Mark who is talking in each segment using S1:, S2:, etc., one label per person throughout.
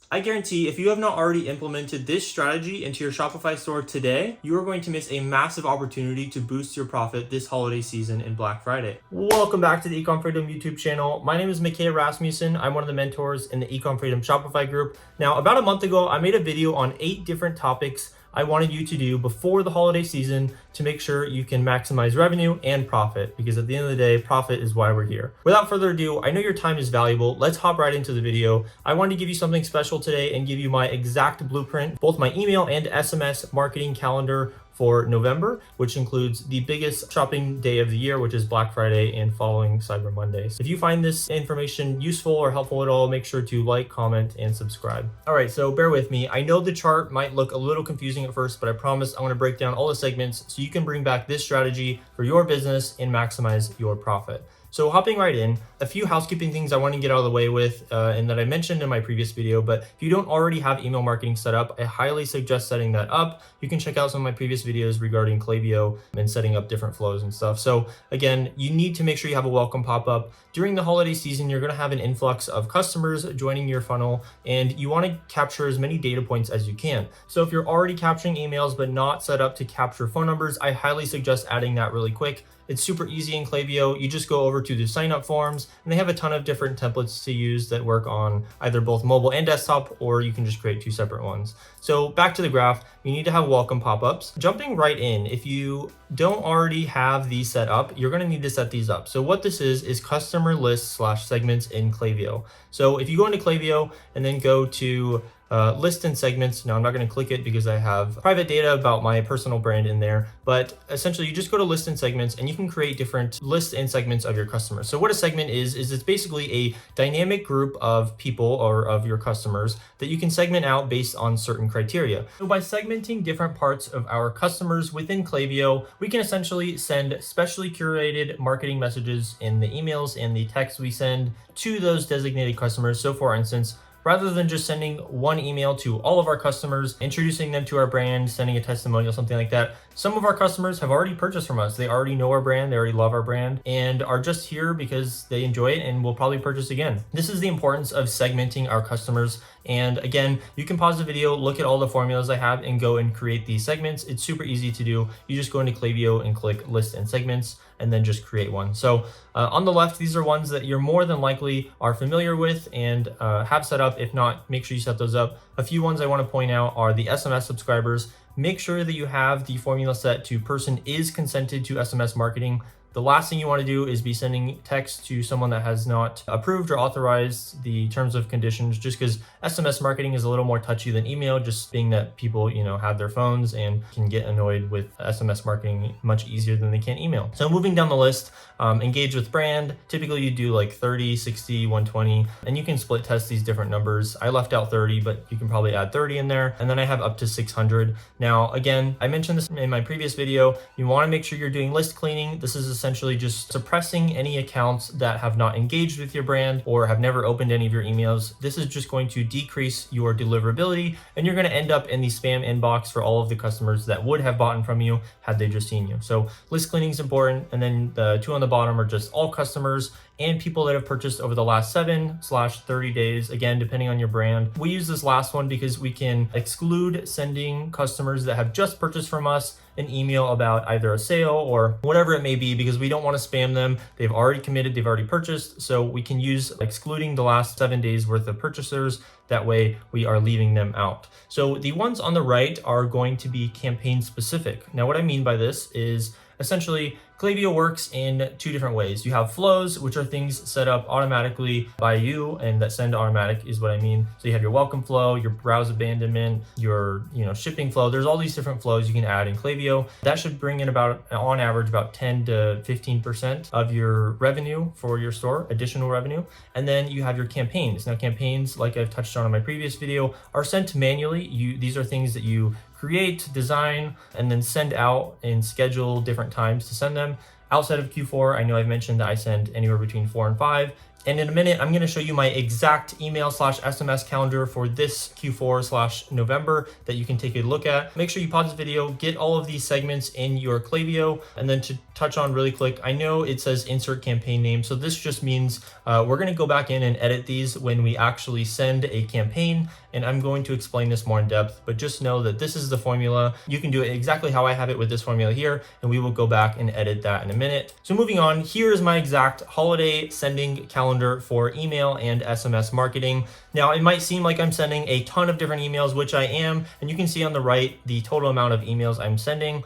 S1: I guarantee if you have not already implemented this strategy into your Shopify store today, you are going to miss a massive opportunity to boost your profit this holiday season and Black Friday. Welcome back to the Ecom Freedom YouTube channel. My name is Mikhail Rasmussen. I'm one of the mentors in the Ecom Freedom Shopify group. Now, about a month ago, I made a video on 8 different topics I wanted you to do before the holiday season to make sure you can maximize revenue and profit, because at the end of the day, profit is why we're here. Without further ado, I know your time is valuable. Let's hop right into the video. I wanted to give you something special today and give you my exact blueprint, both my email and SMS marketing calendar for November, which includes the biggest shopping day of the year, which is Black Friday and following Cyber Mondays. If you find this information useful or helpful at all, make sure to like, comment, and subscribe. All right, so bear with me. I know the chart might look a little confusing at first, but I promise I'm gonna break down all the segments so you can bring back this strategy for your business and maximize your profit. So hopping right in, a few housekeeping things I want to get out of the way with and that I mentioned in my previous video, but if you don't already have email marketing set up, I highly suggest setting that up. You can check out some of my previous videos regarding Klaviyo and setting up different flows and stuff. So again, you need to make sure you have a welcome pop-up. During the holiday season, you're going to have an influx of customers joining your funnel, and you want to capture as many data points as you can. So if you're already capturing emails but not set up to capture phone numbers, I highly suggest adding that really quick. It's super easy in Klaviyo. You just go over to the sign up forms, and they have a ton of different templates to use that work on either both mobile and desktop, or you can just create 2 separate ones. So back to the graph, you need to have welcome pop-ups. Jumping right in, if you don't already have these set up, you're gonna need to set these up. So what this is customer lists / segments in Klaviyo. So if you go into Klaviyo and then go to list and segments. Now I'm not going to click it because I have private data about my personal brand in there, but essentially you just go to list and segments and you can create different lists and segments of your customers. So what a segment is it's basically a dynamic group of people or of your customers that you can segment out based on certain criteria. So by segmenting different parts of our customers within Klaviyo, we can essentially send specially curated marketing messages in the emails and the texts we send to those designated customers. So for instance, rather than just sending one email to all of our customers, introducing them to our brand, sending a testimonial, something like that, some of our customers have already purchased from us. They already know our brand, they already love our brand, and are just here because they enjoy it and will probably purchase again. This is the importance of segmenting our customers. And again, you can pause the video, look at all the formulas I have, and go and create these segments. It's super easy to do. You just go into Klaviyo and click list and segments, and then just create one. So on the left, these are ones that you're more than likely are familiar with and have set up. If not, make sure you set those up. A few ones I want to point out are the SMS subscribers. Make sure that you have the formula set to person is consented to SMS marketing. The last thing you want to do is be sending text to someone that has not approved or authorized the terms of conditions, just because SMS marketing is a little more touchy than email, just being that people, have their phones and can get annoyed with SMS marketing much easier than they can email. So moving down the list, engage with brand. Typically you do like 30, 60, 120, and you can split test these different numbers. I left out 30, but you can probably add 30 in there. And then I have up to 600. Now, again, I mentioned this in my previous video. You want to make sure you're doing list cleaning. This is essentially just suppressing any accounts that have not engaged with your brand or have never opened any of your emails. This is just going to decrease your deliverability, and you're going to end up in the spam inbox for all of the customers that would have bought from you had they just seen you. So list cleaning is important. And then the 2 on the bottom are just all customers and people that have purchased over the last 7/30 days, again, depending on your brand. We use this last one because we can exclude sending customers that have just purchased from us an email about either a sale or whatever it may be, because we don't want to spam them. They've already committed, they've already purchased. So we can use excluding the last 7 days worth of purchasers. That way we are leaving them out. So the ones on the right are going to be campaign specific. Now, what I mean by this is essentially Klaviyo works in 2 different ways. You have flows, which are things set up automatically by you, and that send automatic is what I mean. So you have your welcome flow, your browse abandonment, your shipping flow. There's all these different flows you can add in Klaviyo. That should bring in about, on average, about 10 to 15% of your revenue for your store, additional revenue. And then you have your campaigns. Now campaigns, like I've touched on in my previous video, are sent manually. These are things that you create, design, and then send out and schedule different times to send them. Outside of Q4, I know I've mentioned that I send anywhere between 4 and 5. And in a minute, I'm gonna show you my exact email/SMS calendar for this Q4/November that you can take a look at. Make sure you pause the video, get all of these segments in your Klaviyo, and then to touch on really quick, I know it says insert campaign name. So this just means we're gonna go back in and edit these when we actually send a campaign. And I'm going to explain this more in depth, but just know that this is the formula. You can do it exactly how I have it with this formula here, and we will go back and edit that in a minute. So moving on, here is my exact holiday sending calendar for email and SMS marketing. Now, it might seem like I'm sending a ton of different emails, which I am, and you can see on the right the total amount of emails I'm sending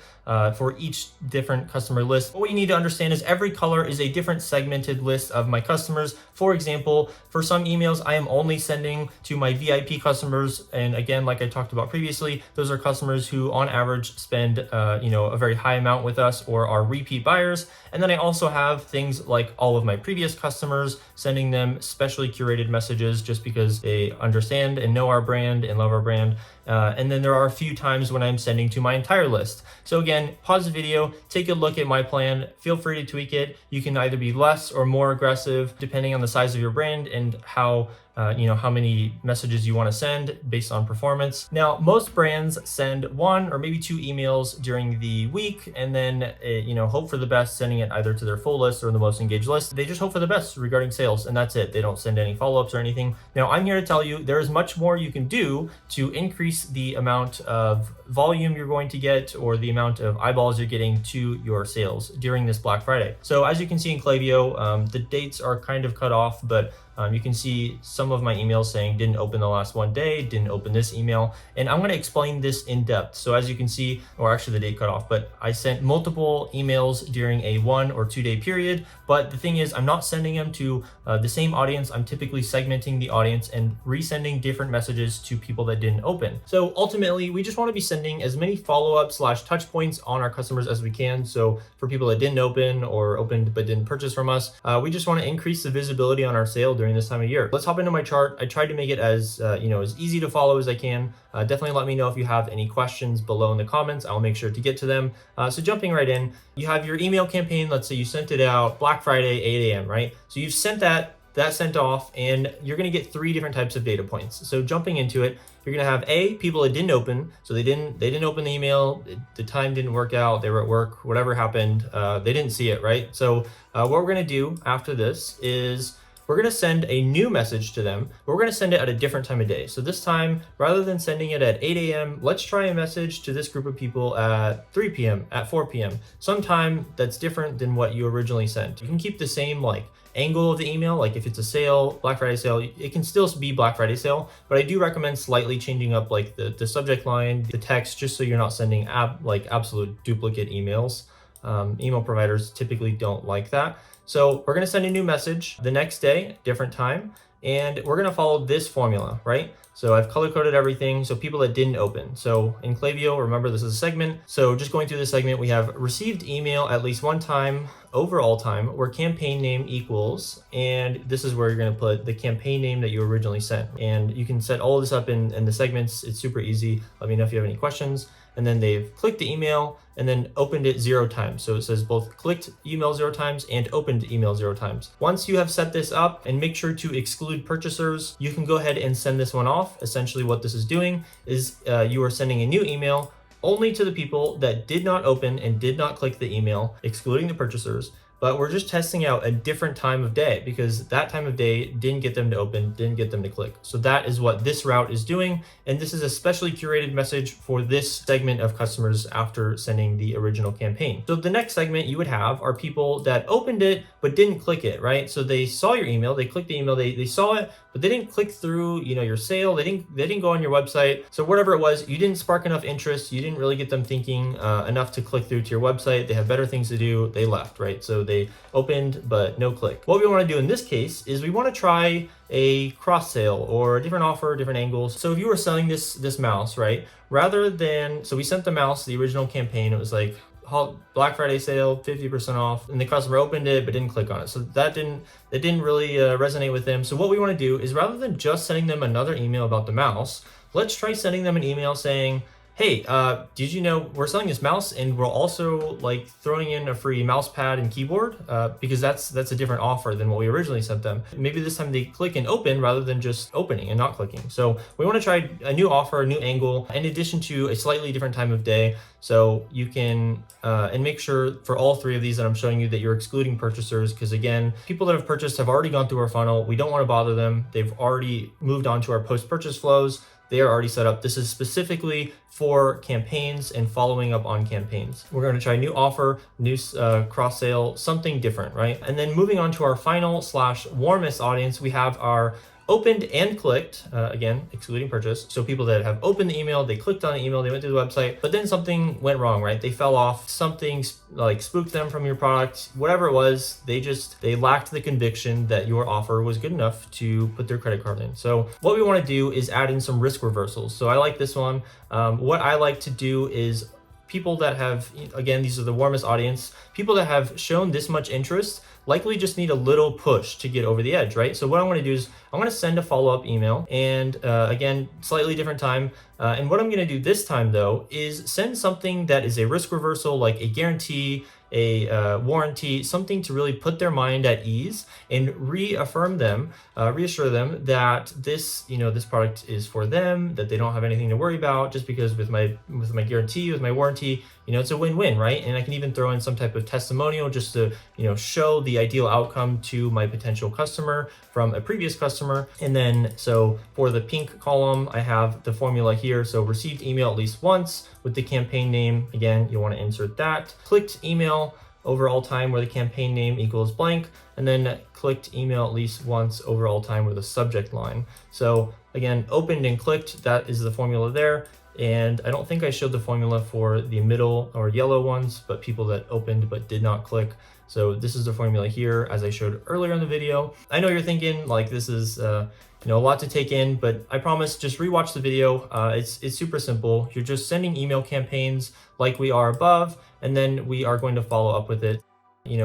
S1: for each different customer list. But what you need to understand is every color is a different segmented list of my customers. For example, for some emails, I am only sending to my VIP customers. And again, like I talked about previously, those are customers who on average spend a very high amount with us or are repeat buyers. And then I also have things like all of my previous customers, sending them specially curated messages just because they understand and know our brand and love our brand. And then there are a few times when I'm sending to my entire list. So again, pause the video, take a look at my plan, feel free to tweak it. You can either be less or more aggressive depending on the size of your brand and how many messages you want to send based on performance. Now, most brands send 1 or maybe 2 emails during the week and then, hope for the best, sending it either to their full list or the most engaged list. They just hope for the best regarding sales, and that's it. They don't send any follow-ups or anything. Now, I'm here to tell you there is much more you can do to increase the amount of volume you're going to get or the amount of eyeballs you're getting to your sales during this Black Friday. So as you can see in Klaviyo, the dates are kind of cut off, but you can see some of my emails saying didn't open the last one day, didn't open this email, and I'm going to explain this in depth. So as you can see, or actually the date cut off, but I sent multiple emails during a 1 or 2 day period. But the thing is, I'm not sending them to the same audience. I'm typically segmenting the audience and resending different messages to people that didn't open. So ultimately, we just want to be sending as many follow-up/touch points on our customers as we can. So for people that didn't open or opened but didn't purchase from us, we just want to increase the visibility on our sale during this time of year. Let's hop into my chart. I tried to make it as easy to follow as I can. Definitely let me know if you have any questions below in the comments. I'll make sure to get to them. So jumping right in, you have your email campaign. Let's say you sent it out Black Friday, 8 a.m., right? So you've sent that sent off, and you're going to get 3 different types of data points. So jumping into it, you're going to have people that didn't open. So they didn't open the email. The time didn't work out. They were at work, whatever happened. They didn't see it, right? So what we're going to do after this is we're going to send a new message to them, but we're going to send it at a different time of day. So this time, rather than sending it at 8 a.m., let's try a message to this group of people at 3 p.m., at 4 p.m., sometime that's different than what you originally sent. You can keep the same angle of the email. Like if it's a sale, Black Friday sale, it can still be Black Friday sale, but I do recommend slightly changing up the subject line, the text, just so you're not sending absolute duplicate emails. Email providers typically don't like that. So we're going to send a new message the next day, different time, and we're going to follow this formula, right? So I've color coded everything. So people that didn't open. So in Klaviyo, remember this is a segment. So just going through the segment, we have received email at least one time, overall time, where campaign name equals, and this is where you're going to put the campaign name that you originally sent. And you can set all this up in the segments. It's super easy. Let me know if you have any questions. And then they've clicked the email and then opened it 0 times. So it says both clicked email 0 times and opened email 0 times. Once you have set this up, and make sure to exclude purchasers, you can go ahead and send this one off. Essentially what this is doing is you are sending a new email only to the people that did not open and did not click the email, excluding the purchasers. But we're just testing out a different time of day because that time of day didn't get them to open, didn't get them to click. So that is what this route is doing. And this is a specially curated message for this segment of customers after sending the original campaign. So the next segment you would have are people that opened it but didn't click it, right? So they saw your email, they clicked the email, they saw it, but they didn't click through, your sale. They didn't go on your website. So whatever it was, you didn't spark enough interest. You didn't really get them thinking enough to click through to your website. They have better things to do. They left, right? So they opened, but no click. What we want to do in this case is we want to try a cross sale or a different offer, different angles. So if you were selling this mouse, right? So we sent the mouse, the original campaign, it was like Black Friday sale, 50% off, and the customer opened it but didn't click on it. So that didn't really resonate with them. So what we want to do is rather than just sending them another email about the mouse, let's try sending them an email saying, hey, did you know we're selling this mouse and we're also like throwing in a free mouse pad and keyboard, because that's a different offer than what we originally sent them. Maybe this time they click and open rather than just opening and not clicking. So we want to try a new offer, a new angle, in addition to a slightly different time of day. So you can, and make sure for all three of these that I'm showing you that you're excluding purchasers, because again, people that have purchased have already gone through our funnel. We don't want to bother them. They've already moved on to our post-purchase flows. They are already set up. This is specifically for campaigns and following up on campaigns. We're going to try a new offer, new cross sale, something different, right? And then moving on to our final / warmest audience, we have our opened and clicked, again, excluding purchase. So people that have opened the email, they clicked on the email, they went to the website, but then something went wrong, right? They fell off, something like spooked them from your product, whatever it was, they lacked the conviction that your offer was good enough to put their credit card in. So what we want to do is add in some risk reversals. So I like this one. What I like to do is people that have, again, these are the warmest audience, people that have shown this much interest likely just need a little push to get over the edge, right? So what I'm going to do is I'm going to send a follow-up email, and again, slightly different time. And what I'm going to do this time though is send something that is a risk reversal, like a guarantee, a warranty, something to really put their mind at ease and reassure them that this product is for them, that they don't have anything to worry about, just because with my guarantee, with my warranty, it's a win-win, right? And I can even throw in some type of testimonial just to, show the ideal outcome to my potential customer from a previous customer. And then, so for the pink column, I have the formula here. So received email at least once with the campaign name. Again, you want to insert that. Clicked email overall time where the campaign name equals blank, and then clicked email at least once overall time with a subject line. So again, opened and clicked, that is the formula there. And I don't think I showed the formula for the middle or yellow ones, but people that opened but did not click. So this is the formula here, as I showed earlier in the video. I know you're thinking like this is a lot to take in, but I promise, just rewatch the video. It's super simple. You're just sending email campaigns like we are above, and then we are going to follow up with it.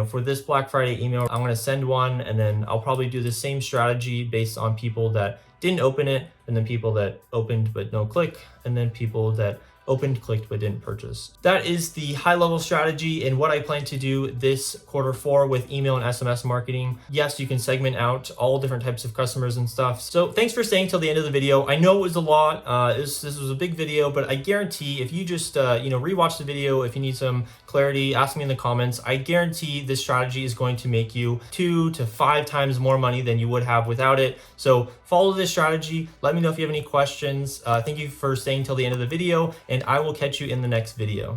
S1: For this Black Friday email, I'm going to send one, and then I'll probably do the same strategy based on people that didn't open it, and then people that opened but no click, and then people that opened, clicked, but didn't purchase. That is the high level strategy and what I plan to do this Q4 with email and SMS marketing. Yes, you can segment out all different types of customers and stuff. So thanks for staying till the end of the video. I know it was a lot. This was a big video, but I guarantee if you just, rewatch the video, if you need some clarity, ask me in the comments. I guarantee this strategy is going to make you 2 to 5 times more money than you would have without it. So follow this strategy. Let me know if you have any questions. Thank you for staying till the end of the video, and I will catch you in the next video.